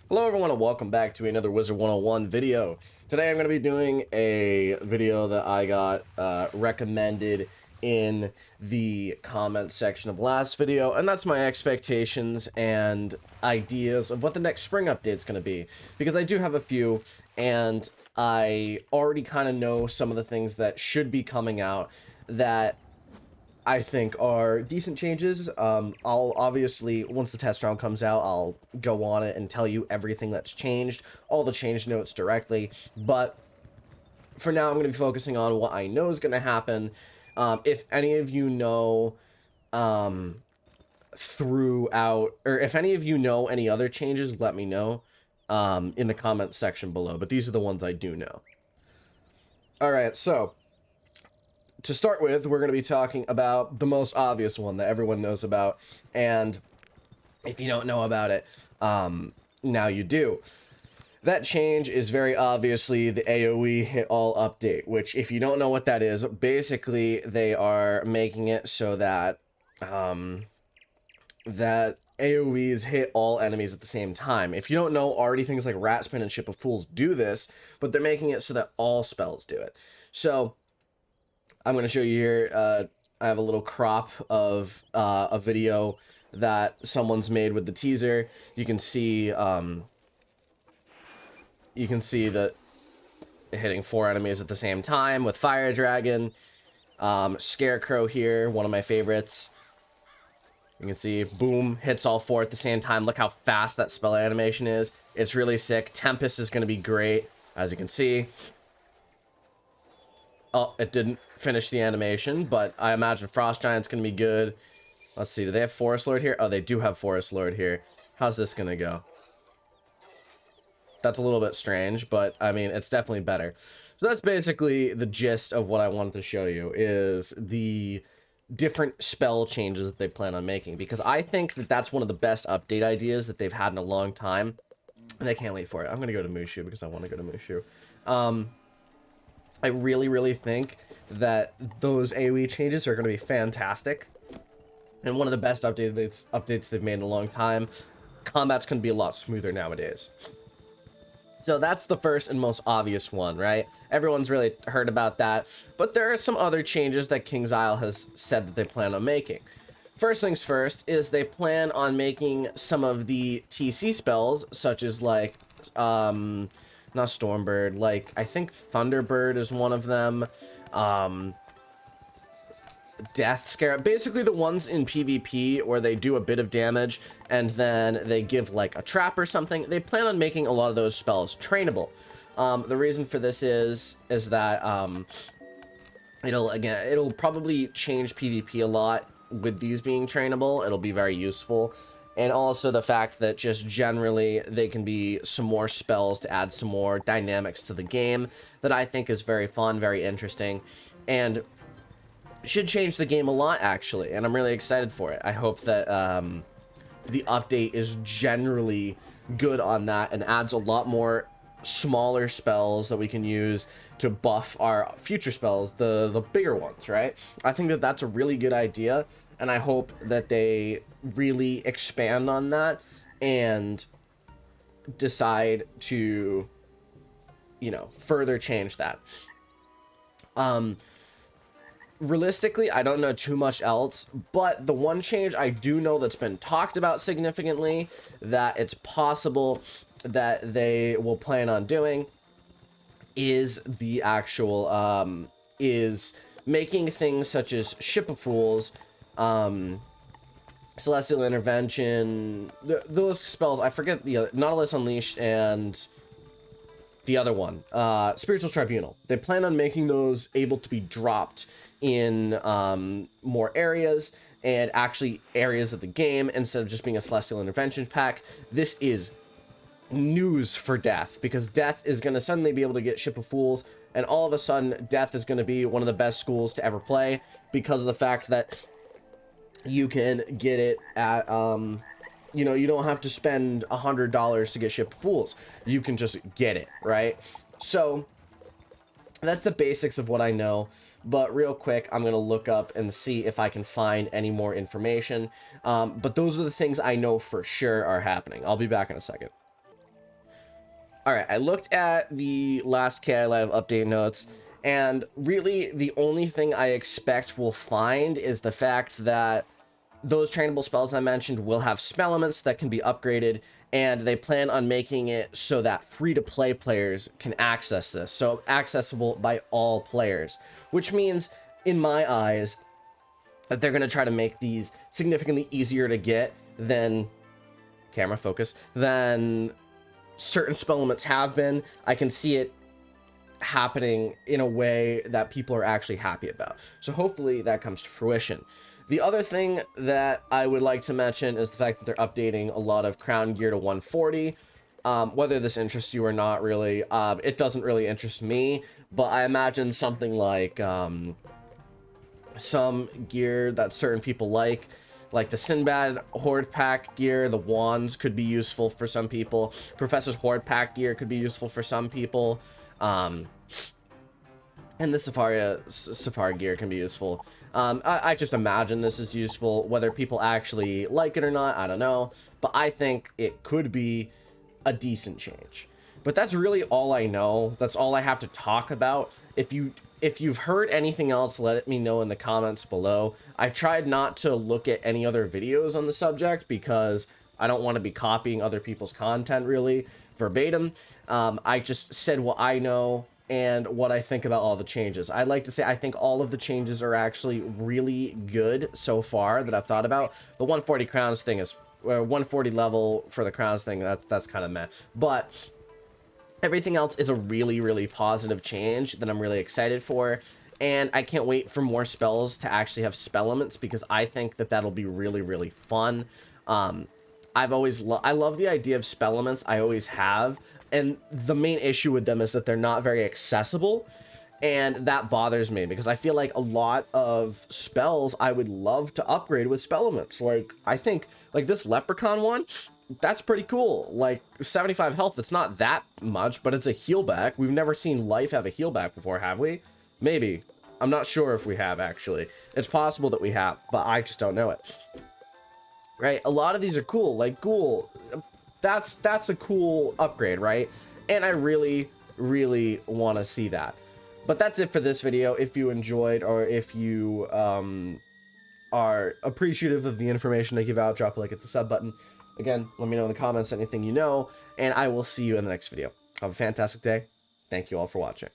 Hello everyone and welcome back to another Wizard101 video. Today I'm going to be doing a video that I got recommended in the comment section of last video, and that's my expectations and ideas of what the next spring update is going to be, because I do have a few and I already kind of know some of the things that should be coming out that I think are decent changes. I'll obviously, once the test round comes out, I'll go on it and tell you everything that's changed, all the change notes directly, but for now I'm going to be focusing on what I know is going to happen. If any of you know throughout, or if any of you know any other changes, let me know in the comments section below, but these are the ones I do know. Alright, so to start with, we're going to be talking about the most obvious one that everyone knows about, and if you don't know about it, now you do. That change is very obviously the AoE hit all update, which if you don't know what that is, basically they are making it so that that AoEs hit all enemies at the same time. If you don't know, already things like Rat Spin and Ship of Fools do this, but they're making it so that all spells do it. So I'm going to show you here, I have a little crop of a video that someone's made with the teaser. You can see that hitting 4 enemies at the same time with Fire Dragon. Scarecrow here, one of my favorites. You can see, boom, hits all 4 at the same time. Look how fast that spell animation is. It's really sick. Tempest is going to be great, as you can see. Oh, it didn't finish the animation, but I imagine Frost Giant's going to be good. Let's see, do they have Forest Lord here? Oh, they do have Forest Lord here. How's this going to go? That's a little bit strange, but I mean, it's definitely better. So that's basically the gist of what I wanted to show you, is the different spell changes that they plan on making, because I think that that's one of the best update ideas that they've had in a long time, and I can't wait for it. I'm going to go to Mushu because I want to go to Mushu. I really think that those AoE changes are going to be fantastic, and one of the best updates they've made in a long time. Combat's going to be a lot smoother nowadays. So that's the first and most obvious one, right? Everyone's really heard about that, but there are some other changes that King's Isle has said that they plan on making. First things first is they plan on making some of the TC spells, such as like not Stormbird, like I think Thunderbird is one of them. Death Scare, basically the ones in PvP where they do a bit of damage and then they give like a trap or something. They plan on making a lot of those spells trainable. The reason for this is that it'll probably change PvP a lot with these being trainable. It'll be very useful. And also the fact that just generally they can be some more spells to add some more dynamics to the game that I think is very fun, very interesting, and should change the game a lot, actually. And I'm really excited for it. I hope that the update is generally good on that and adds a lot more smaller spells that we can use to buff our future spells, the bigger ones, right? I think that that's a really good idea, and I hope that they really expand on that and decide to, you know, further change that. Realistically, I don't know too much else, but the one change I do know that's been talked about significantly, that it's possible that they will plan on doing, is the actual, is making things such as Ship of Fools, Celestial Intervention, those spells, I forget the other, Nautilus Unleashed, and the other one, Spiritual Tribunal. They plan on making those able to be dropped in more areas, and actually areas of the game, instead of just being a Celestial Intervention pack. This is news for Death, because Death is going to suddenly be able to get Ship of Fools, and all of a sudden Death is going to be one of the best schools to ever play, because of the fact that you can get it at, you know, you don't have to spend $100 to get Ship of Fools. You can just get it, right? So that's the basics of what I know. But real quick, I'm going to look up and see if I can find any more information. But those are the things I know for sure are happening. I'll be back in a second. All right, I looked at the last KI Live update notes, and really the only thing I expect we'll find is the fact that those trainable spells I mentioned will have spell elements that can be upgraded, and they plan on making it so that free-to-play players can access this, so accessible by all players, which means, in my eyes, that they're going to try to make these significantly easier to get than camera focus than certain spell elements have been. I can see it happening in a way that people are actually happy about. So hopefully that comes to fruition. The other thing that I would like to mention is the fact that they're updating a lot of crown gear to 140. Whether this interests you or not, really, it doesn't really interest me, but I imagine something like some gear that certain people like the Sinbad Horde Pack gear, the wands could be useful for some people. Professor's Horde Pack gear could be useful for some people. And the Safari gear can be useful. I just imagine this is useful. Whether people actually like it or not, I don't know. But I think it could be a decent change. But that's really all I know. That's all I have to talk about. If you've heard anything else, let me know in the comments below. I tried not to look at any other videos on the subject because I don't want to be copying other people's content really verbatim. I just said what I know and what I think about all the changes. I'd like to say I think all of the changes are actually really good so far that I've thought about. The 140 crowns thing is 140 level for the crowns thing, that's kind of meh. But everything else is a really, really positive change that I'm really excited for, and I can't wait for more spells to actually have spell elements because I think that that'll be really, really fun. I love the idea of spell elements, I always have, and the main issue with them is that they're not very accessible, and that bothers me because I feel like a lot of spells I would love to upgrade with spell elements. Like, I think, like this Leprechaun one, that's pretty cool. Like 75 health, it's not that much, but it's a heal back. We've never seen life have a heal back before, have we? Maybe. I'm not sure if we have, actually. It's possible that we have, but I just don't know it. Right? A lot of these are cool. Like Ghoul, that's a cool upgrade, right? And I really, really want to see that. But that's it for this video. If you enjoyed, or if you are appreciative of the information I give out, drop a like at the sub button. Again, let me know in the comments anything you know, and I will see you in the next video. Have a fantastic day. Thank you all for watching.